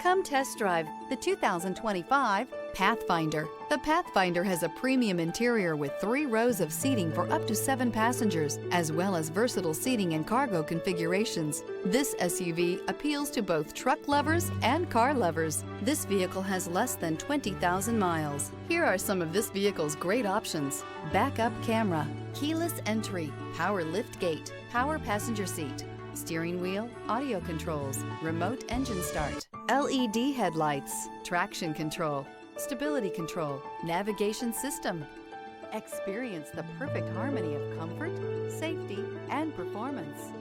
Come test drive the 2025 Pathfinder. The Pathfinder has a premium interior with 3 rows of seating for up to 7 passengers, as well as versatile seating and cargo configurations. This SUV appeals to both truck lovers and car lovers. This vehicle has less than 20,000 miles. Here are some of this vehicle's great options: backup camera, keyless entry, power lift gate, power passenger seat, steering wheel audio controls, remote engine start, LED headlights, traction control, stability control, navigation system. Experience the perfect harmony of comfort, safety, and performance.